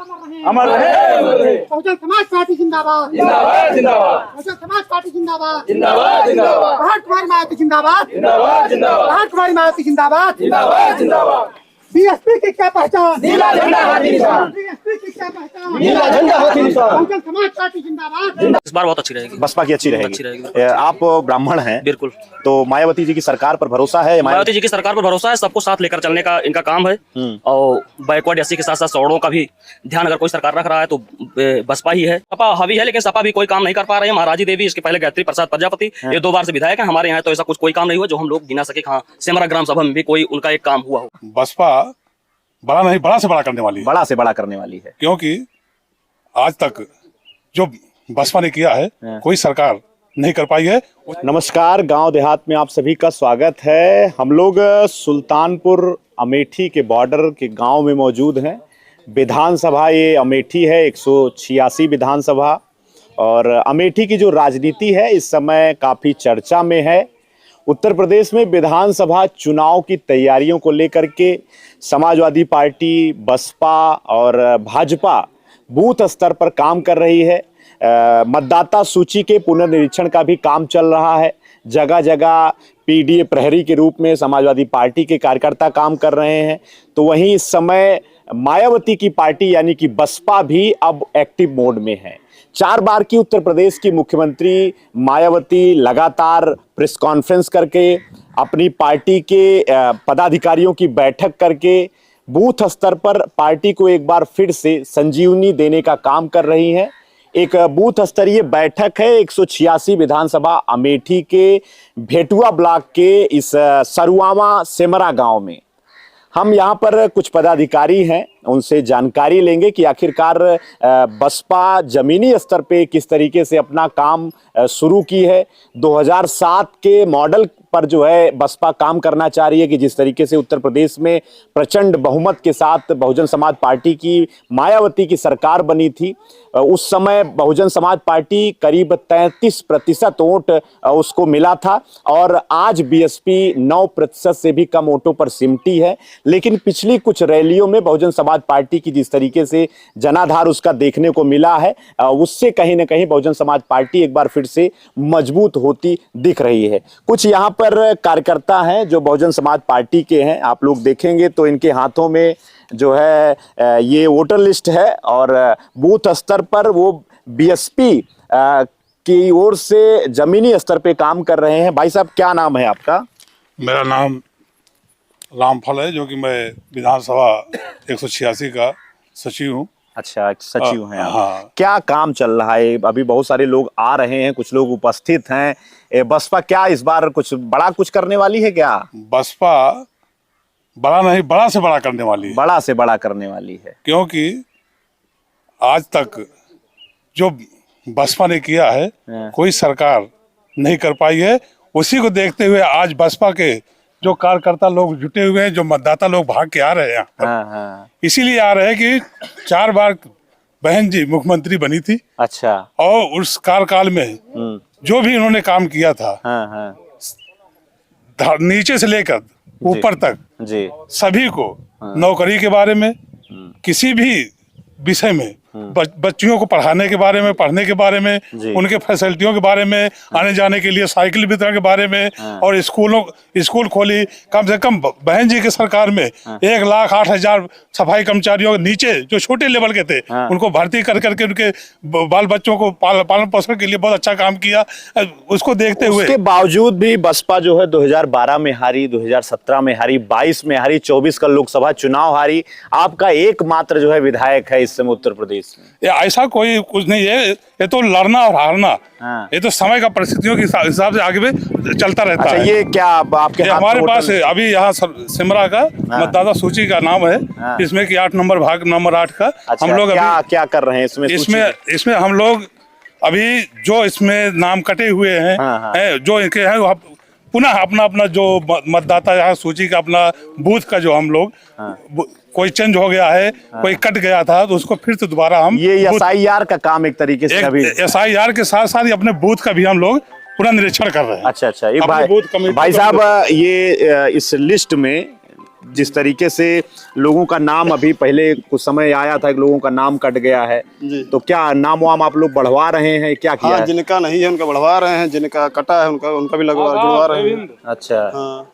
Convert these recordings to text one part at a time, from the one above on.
अमर रहे। बहुजन समाज पार्टी जिंदाबाद जिंदाबाद जिंदाबाद बहुजन समाज पार्टी जिंदाबाद जिंदाबाद जिंदाबाद भारत कुमारी मायावती जिंदाबाद जिंदाबाद जिंदाबाद भारत कुमारी मायावती जिंदाबाद जिंदाबाद जिंदाबाद। बीएसपी की क्या पहचान, नीला झंडा हाथी निशान, बीएसपी की क्या पहचान, नीला झंडा हाथी निशान। बहुजन समाज पार्टी जिंदाबाद। इस बार बहुत अच्छी रहेगी। बसपा की अच्छी अच्छी रहेगी। रहेगी। आप ब्राह्मण हैं, बिल्कुल। तो मायावती जी की सरकार पर भरोसा है? मायावती जी की सरकार पर भरोसा है, सबको साथ लेकर चलने का इनका काम है। और बैकवर्ड एससी के साथ साथ सौड़ों का भी ध्यान अगर कोई सरकार रख रहा है तो बसपा ही है। सपा हावी है, लेकिन सपा भी कोई काम नहीं कर पा रहे हैं। महाराजी देवी, इसके पहले गायत्री प्रसाद प्रजापति, ये 2 बार से विधायक है। हमारे यहाँ तो ऐसा कुछ कोई काम नहीं हुआ जो हम लोग गिना सके। हाँ, सेमरा ग्राम सभा में भी कोई उनका एक काम हुआ हो। बसपा बड़ा नहीं, बड़ा से बड़ा करने वाली है। बड़ा से बड़ा करने वाली है, क्योंकि आज तक जो बसपा ने किया है कोई सरकार नहीं कर पाई है। नमस्कार, गांव देहात में आप सभी का स्वागत है। हम लोग सुल्तानपुर अमेठी के बॉर्डर के गांव में मौजूद हैं। विधानसभा ये अमेठी है, 186 विधानसभा। और अमेठी की जो राजनीति है इस समय काफ़ी चर्चा में है। उत्तर प्रदेश में विधानसभा चुनाव की तैयारियों को लेकर के समाजवादी पार्टी, बसपा और भाजपा बूथ स्तर पर काम कर रही है। मतदाता सूची के पुनर्निरीक्षण का भी काम चल रहा है। जगह जगह पीडीए प्रहरी के रूप में समाजवादी पार्टी के कार्यकर्ता काम कर रहे हैं। तो वहीं इस समय मायावती की पार्टी यानी कि बसपा भी अब एक्टिव मोड में है। 4 बार की उत्तर प्रदेश की मुख्यमंत्री मायावती लगातार प्रेस कॉन्फ्रेंस करके, अपनी पार्टी के पदाधिकारियों की बैठक करके बूथ स्तर पर पार्टी को एक बार फिर से संजीवनी देने का काम कर रही हैं। एक बूथ स्तरीय बैठक है 186 विधानसभा अमेठी के भेटुआ ब्लॉक के इस सरुआवा सेमरा गांव में। हम यहाँ पर कुछ पदाधिकारी हैं, उनसे जानकारी लेंगे कि आखिरकार बसपा जमीनी स्तर पे किस तरीके से अपना काम शुरू की है। 2007 के मॉडल पर जो है बसपा काम करना चाह रही है कि जिस तरीके से उत्तर प्रदेश में प्रचंड बहुमत के साथ बहुजन समाज पार्टी की मायावती की सरकार बनी थी। उस समय बहुजन समाज पार्टी करीब 33% वोट उसको मिला था और आज बीएसपी 9% से भी कम वोटों पर सिमटी है। लेकिन पिछली कुछ रैलियों में बहुजन समाज पार्टी की जिस तरीके से जनाधार उसका देखने को मिला है, उससे कहीं ना कहीं बहुजन समाज पार्टी एक बार फिर से मजबूत होती दिख रही है। कुछ यहाँ पर कार्यकर्ता हैं जो बहुजन समाज पार्टी के हैं। आप लोग देखेंगे तो इनके हाथों में जो है ये वोटर लिस्ट है और बूथ स्तर पर वो बीएसपी की ओर से जमीनी स्तर पे काम कर रहे हैं। भाई साहब, क्या नाम है आपका? मेरा नाम रामफल है, जो कि मैं विधानसभा 186 का सचिव हूँ। अच्छा, सचिव हैं आप। हाँ। क्या काम चल रहा है? अभी बहुत सारे लोग आ रहे हैं, कुछ लोग उपस्थित हैं। बसपा क्या इस बार कुछ करने वाली है क्या? बसपा बड़ा नहीं, बड़ा से बड़ा करने वाली है। बड़ा से बड़ा करने वाली है, क्योंकि आज तक जो बसपा ने किया है कोई सरकार नहीं कर पाई है। उसी को देखते हुए आज बसपा के जो कार्यकर्ता लोग जुटे हुए हैं, जो मतदाता लोग भाग के आ रहे हैं यहाँ पर, इसीलिए आ रहे हैं कि 4 बार बहन जी मुख्यमंत्री बनी थी। अच्छा। और उस कार्यकाल में जो भी इन्होंने काम किया था, नीचे से लेकर ऊपर तक जी, सभी को नौकरी के बारे में, किसी भी विषय में, बच्चियों को पढ़ाने के बारे में, पढ़ने के बारे में, उनके फैसिलिटियों के बारे में, आने जाने के लिए साइकिल वितरण के बारे में, और स्कूल खोली। कम से कम बहन जी की सरकार में 1,08,000 सफाई कर्मचारियों के नीचे जो छोटे लेवल के थे उनको भर्ती कर करके उनके बाल बच्चों को पालन पोषण के लिए बहुत अच्छा काम किया। उसको देखते हुए उसके बावजूद भी बसपा जो है 2012 में हारी, 2017 में हारी, 22 में हारी, 24 का लोकसभा चुनाव हारी। आपका एकमात्र जो है विधायक है इस समय उत्तर प्रदेश में। ऐसा कोई कुछ नहीं है, ये तो लड़ना और हारना, ये तो समय का परिस्थितियों के हिसाब से आगे भी चलता रहता है। ये क्या आपके हमारे पास अभी यहाँ सिमरा का मतदाता सूची का नाम है, इसमें कि 8 नंबर भाग नंबर 8 का। अच्छा, हम लोग क्या कर रहे हैं इसमें हम लोग अभी जो इसमें नाम कटे हुए हैं, जो इनके हैं, पुनः अपना जो मतदाता यहाँ सूची का अपना बूथ का जो हम लोग कोई चेंज हो गया है, कोई कट गया था, तो उसको फिर से दोबारा हम ये एसआईआर का काम एक तरीके से अभी एसआईआर के साथ साथ अपने बूथ का भी हम लोग पुनः निरीक्षण कर रहे हैं। अच्छा, ये भाई साहब, ये इस लिस्ट में जिस तरीके से लोगों का नाम अभी पहले कुछ समय आया था कि लोगों का नाम कट गया है, तो क्या नाम वाम आप लोग बढ़वा रहे हैं, क्या किया है? जिनका नहीं है उनका बढ़वा रहे हैं, जिनका कटा है उनका भी जुड़वा रहे हैं। अच्छा,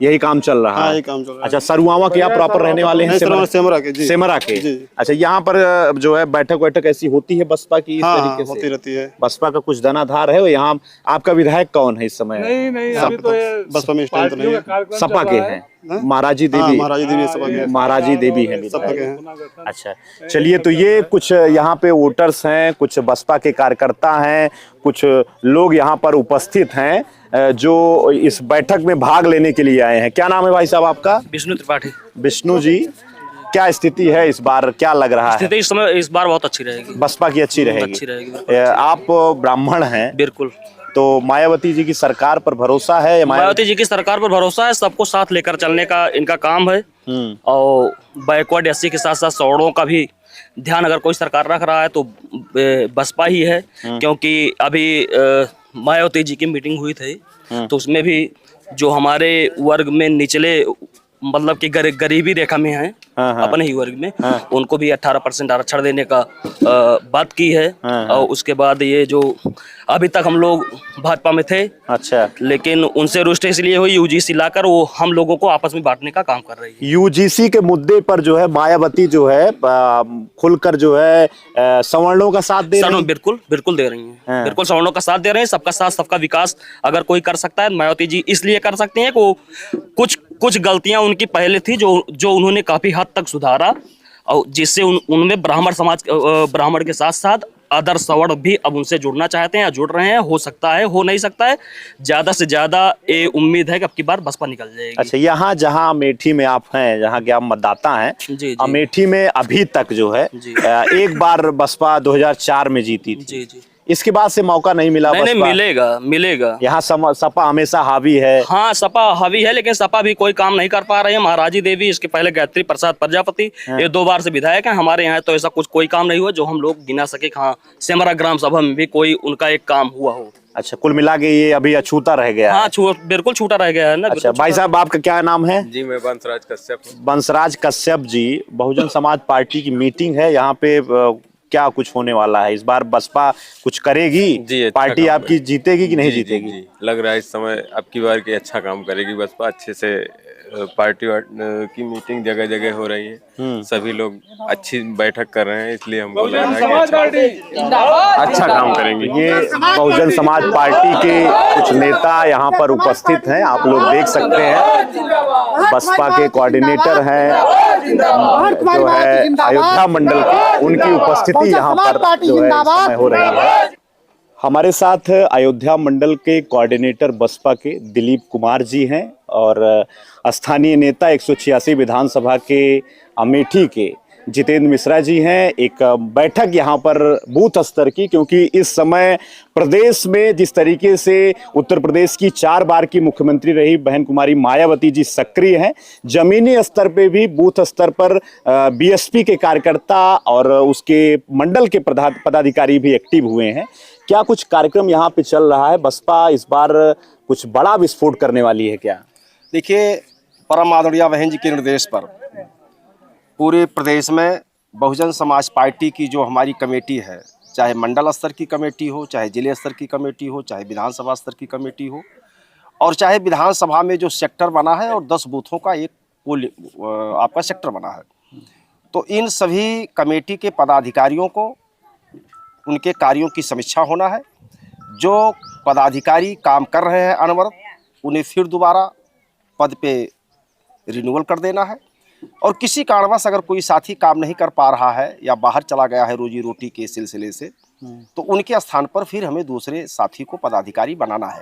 यही काम चल रहा है। यही काम चल रहा है। अच्छा, सरुआवा के आप प्रॉपर रहने वाले हैं? सेमरा के जी। सेमरा के। अच्छा, यहाँ पर जो है बैठक ऐसी होती है बसपा की इस तरीके से? होती रहती है। बसपा का कुछ धनाधार है? यहाँ आपका विधायक कौन है इस समय? नहीं अभी तो बसपा में स्टैंड तो नहीं है। सपा के हैं, महाराजी देवी। महाराजी देवी है विधायक। अच्छा, चलिए, तो ये कुछ यहाँ पे वोटर्स हैं, कुछ बसपा के कार्यकर्ता हैं, कुछ लोग यहाँ पर उपस्थित हैं जो इस बैठक में भाग लेने के लिए आए हैं। क्या नाम है भाई साहब आपका? विष्णु त्रिपाठी। विष्णु जी, क्या स्थिति है इस बार, क्या लग रहा है? स्थिति इस बार बहुत अच्छी रहेगी, बसपा की अच्छी रहेगी। आप ब्राह्मण हैं? बिल्कुल। तो मायावती जी की सरकार पर भरोसा है? मायावती जी की सरकार पर भरोसा है, सबको साथ लेकर चलने का इनका काम है। और बैकवर्ड एससी के साथ साथ सवर्णों का भी ध्यान अगर कोई सरकार रख रहा है तो बसपा ही है। क्योंकि अभी मायावती जी की मीटिंग हुई थी तो उसमें भी जो हमारे वर्ग में निचले मतलब कि गरीबी रेखा में हैं, अपने ही वर्ग में, उनको भी 18% आरक्षण देने का बात की है। और उसके बाद ये जो अभी तक हम लोग भाजपा में थे, अच्छा, लेकिन उनसे रुष्ट इसलिए हुई, यूजीसी लाकर वो हम लोगों को आपस में बांटने का काम कर रही है। यूजीसी के मुद्दे पर जो है मायावती जो है खुलकर जो है सवर्णों का साथ दे रही है। बिल्कुल दे रही हैं। बिल्कुल सवर्णों का साथ दे रहे हैं। सबका साथ सबका विकास अगर कोई कर सकता है, मायावती जी इसलिए कर सकते हैं कि कुछ गलतियां उनकी पहले थी जो उन्होंने काफी हद तक सुधारा, और जिससे उनमें ब्राह्मण के साथ साथ अदर सवर्ण भी अब उनसे जुड़ना चाहते हैं या जुड़ रहे हैं। हो सकता है, हो नहीं सकता है, ज्यादा से ज्यादा ये उम्मीद है कि अब की बार बसपा निकल जाएगी। अच्छा, यहाँ जहाँ अमेठी में आप हैं, जहाँ के आप मतदाता हैं, अमेठी में अभी तक जो है एक बार बसपा 2004 में जीती थी। जी। इसके बाद से मौका नहीं मिला? नहीं, मिलेगा। यहाँ सपा हमेशा हावी है। हाँ, सपा हावी है, लेकिन सपा भी कोई काम नहीं कर पा रही है। महाराजी देवी, इसके पहले गायत्री प्रसाद प्रजापति, ये 2 बार से विधायक हैं हमारे यहाँ। तो ऐसा कोई काम नहीं हुआ जो हम लोग गिना सके। हाँ, सेमरा ग्राम सभा में भी कोई उनका एक काम हुआ हो। अच्छा, कुल मिला के ये अभी अछूता रह गया? हाँ, बिल्कुल छूटा रह गया है ना। अच्छा, भाई साहब आपका क्या नाम है? जी, मैं बंसराज कश्यप। बंसराज कश्यप जी, बहुजन समाज पार्टी की मीटिंग है यहाँ पे, क्या कुछ होने वाला है इस बार? बसपा कुछ करेगी? जी, पार्टी आपकी जीतेगी कि नहीं जीतेगी? जी, लग रहा है इस समय अब की बार की अच्छा काम करेगी बसपा। अच्छे से पार्टी की मीटिंग जगह जगह हो रही है, सभी लोग अच्छी बैठक कर रहे हैं, इसलिए हमको लग रहा है कि अच्छा काम करेंगे। ये बहुजन समाज पार्टी के कुछ नेता यहाँ पर उपस्थित हैं, आप लोग देख सकते हैं। बसपा के कोऑर्डिनेटर हैं जो है अयोध्या मंडल के, उनकी उपस्थिति यहाँ पर जो है समय हो रही है। हमारे साथ अयोध्या मंडल के कोऑर्डिनेटर बसपा के दिलीप कुमार जी हैं और स्थानीय नेता 186 विधानसभा के अमेठी के जितेंद्र मिश्रा जी हैं। एक बैठक यहाँ पर बूथ स्तर की, क्योंकि इस समय प्रदेश में जिस तरीके से उत्तर प्रदेश की 4 बार की मुख्यमंत्री रही बहन कुमारी मायावती जी सक्रिय हैं, जमीनी स्तर पे भी बूथ स्तर पर बीएसपी के कार्यकर्ता और उसके मंडल के पदाधिकारी भी एक्टिव हुए हैं। क्या कुछ कार्यक्रम यहाँ पे चल रहा है? बसपा इस बार कुछ बड़ा विस्फोट करने वाली है क्या? देखिए, परम आदरणीय बहन जी के निर्देश पर पूरे प्रदेश में बहुजन समाज पार्टी की जो हमारी कमेटी है, चाहे मंडल स्तर की कमेटी हो, चाहे जिले स्तर की कमेटी हो, चाहे विधानसभा स्तर की कमेटी हो, और चाहे विधानसभा में जो सेक्टर बना है और 10 बूथों का एक पोल आपका सेक्टर बना है, तो इन सभी कमेटी के पदाधिकारियों को उनके कार्यों की समीक्षा होना है। जो पदाधिकारी काम कर रहे हैं अनवरत, उन्हें फिर दोबारा पद पे रिन्यूअल कर देना है। और किसी कारणवश अगर कोई साथी काम नहीं कर पा रहा है या बाहर चला गया है रोजी रोटी के सिलसिले से, तो उनके स्थान पर फिर हमें दूसरे साथी को पदाधिकारी बनाना है।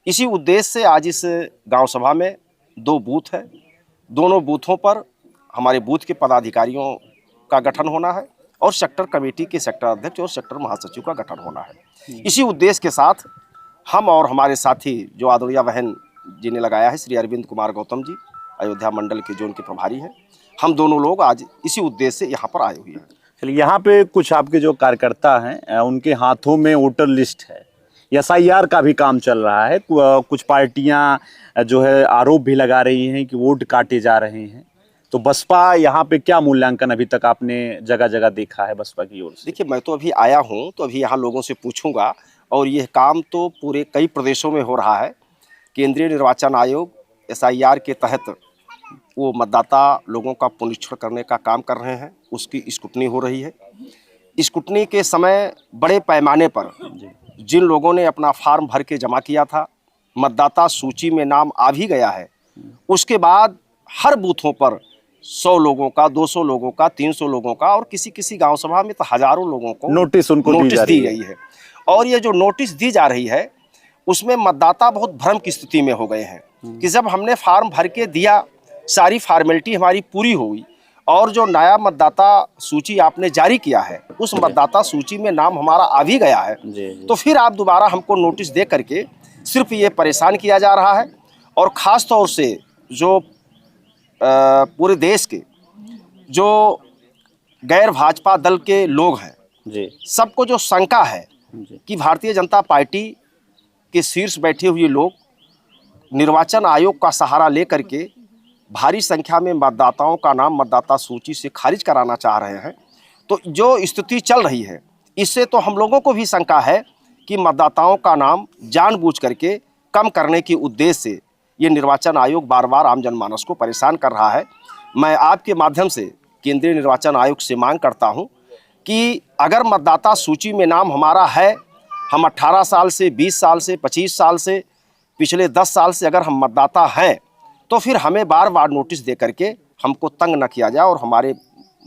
इसी उद्देश्य से आज इस गांव सभा में 2 बूथ है, दोनों बूथों पर हमारे बूथ के पदाधिकारियों का गठन होना है और सेक्टर कमेटी के सेक्टर अध्यक्ष और सेक्टर महासचिव का गठन होना है। इसी उद्देश्य के साथ हम और हमारे साथी जो आदरणीय बहन जी ने लगाया है, श्री अरविंद कुमार गौतम जी, अयोध्या मंडल के जोन के प्रभारी हैं, हम दोनों लोग आज इसी उद्देश्य से यहाँ पर आए हुए हैं। चलिए, यहाँ पे कुछ आपके जो कार्यकर्ता हैं उनके हाथों में वोटर लिस्ट है, SIR का भी काम चल रहा है, कुछ पार्टियां जो है आरोप भी लगा रही हैं कि वोट काटे जा रहे हैं। तो बसपा यहाँ पे क्या मूल्यांकन अभी तक आपने जगह जगह देखा है बसपा की ओर से? देखिए, मैं तो अभी आया हूँ, तो अभी यहाँ लोगों से पूछूंगा, और यह काम तो पूरे कई प्रदेशों में हो रहा है। केंद्रीय निर्वाचन आयोग SIR के तहत वो मतदाता लोगों का पुनरीक्षण करने का काम कर रहे हैं, उसकी स्क्रूटनी हो रही है। स्क्रूटनी के समय बड़े पैमाने पर जिन लोगों ने अपना फार्म भर के जमा किया था, मतदाता सूची में नाम आ भी गया है, उसके बाद हर बूथों पर 100 लोगों का, 200 लोगों का, 300 लोगों का, और किसी किसी गांव सभा में तो हजारों लोगों को नोटिस दी गई है। और ये जो नोटिस दी जा रही है उसमें मतदाता बहुत भ्रम की स्थिति में हो गए हैं कि जब हमने फार्म भर के दिया, सारी फॉर्मेलिटी हमारी पूरी हुई, और जो नया मतदाता सूची आपने जारी किया है उस मतदाता सूची में नाम हमारा आ भी गया है, तो फिर आप दोबारा हमको नोटिस दे करके सिर्फ ये परेशान किया जा रहा है। और ख़ास तौर से जो पूरे देश के जो गैर भाजपा दल के लोग हैं, सबको जो शंका है कि भारतीय जनता पार्टी के शीर्ष बैठे हुए लोग निर्वाचन आयोग का सहारा लेकर के भारी संख्या में मतदाताओं का नाम मतदाता सूची से खारिज कराना चाह रहे हैं, तो जो स्थिति चल रही है इससे तो हम लोगों को भी शंका है कि मतदाताओं का नाम जानबूझ करके कम करने के उद्देश्य से ये निर्वाचन आयोग बार बार आम जनमानस को परेशान कर रहा है। मैं आपके माध्यम से केंद्रीय निर्वाचन आयोग से मांग करता हूं कि अगर मतदाता सूची में नाम हमारा है, हम 18 साल से, 20 साल से, 25 साल से, पिछले 10 साल से अगर हम मतदाता हैं, तो फिर हमें बार बार नोटिस दे करके हमको तंग न किया जाए और हमारे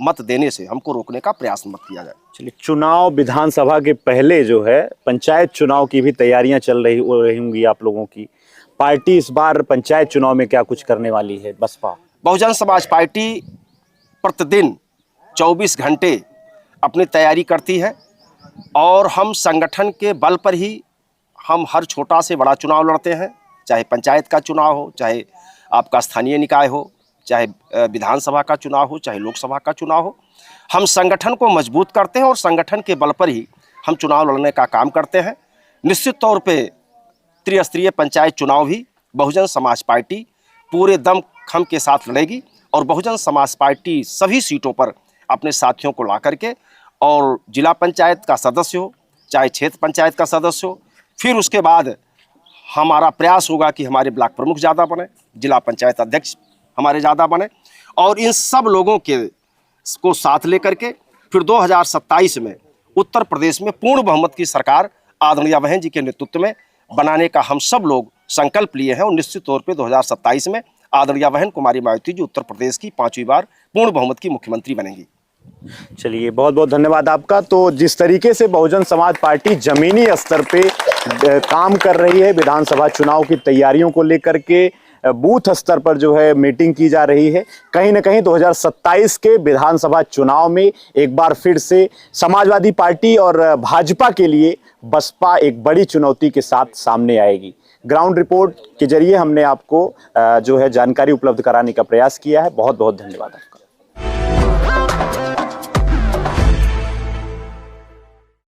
मत देने से हमको रोकने का प्रयास मत किया जाए। चलिए, चुनाव विधानसभा के पहले जो है पंचायत चुनाव की भी तैयारियां चल रही होंगी आप लोगों की। पार्टी इस बार पंचायत चुनाव में क्या कुछ करने वाली है बसपा? बहुजन समाज पार्टी प्रतिदिन 24 घंटे अपनी तैयारी करती है, और हम संगठन के बल पर ही हम हर छोटा से बड़ा चुनाव लड़ते हैं, चाहे पंचायत का चुनाव हो, चाहे आपका स्थानीय निकाय हो, चाहे विधानसभा का चुनाव हो, चाहे लोकसभा का चुनाव हो। हम संगठन को मजबूत करते हैं और संगठन के बल पर ही हम चुनाव लड़ने का काम करते हैं। निश्चित तौर पे त्रिस्तरीय पंचायत चुनाव भी बहुजन समाज पार्टी पूरे दम खम के साथ लड़ेगी, और बहुजन समाज पार्टी सभी सीटों पर अपने साथियों को ला करके, और जिला पंचायत का सदस्य हो, चाहे क्षेत्र पंचायत का सदस्य हो, फिर उसके बाद हमारा प्रयास होगा कि हमारे ब्लॉक प्रमुख ज़्यादा बने, जिला पंचायत अध्यक्ष हमारे ज़्यादा बने, और इन सब लोगों को साथ लेकर के फिर 2027 में उत्तर प्रदेश में पूर्ण बहुमत की सरकार आदरणीय बहन जी के नेतृत्व में बनाने का हम सब लोग संकल्प लिए हैं। और निश्चित तौर पे 2027 में आदरणीय बहन कुमारी मायावती जी उत्तर प्रदेश की 5वीं बार पूर्ण बहुमत की मुख्यमंत्री बनेंगी। चलिए, बहुत बहुत धन्यवाद आपका। तो जिस तरीके से बहुजन समाज पार्टी जमीनी स्तर पे काम कर रही है, विधानसभा चुनाव की तैयारियों को लेकर के बूथ स्तर पर जो है मीटिंग की जा रही है, कहीं ना कहीं 2027 के विधानसभा चुनाव में एक बार फिर से समाजवादी पार्टी और भाजपा के लिए बसपा एक बड़ी चुनौती के साथ सामने आएगी। ग्राउंड रिपोर्ट के जरिए हमने आपको जो है जानकारी उपलब्ध कराने का प्रयास किया है। बहुत बहुत धन्यवाद आपका।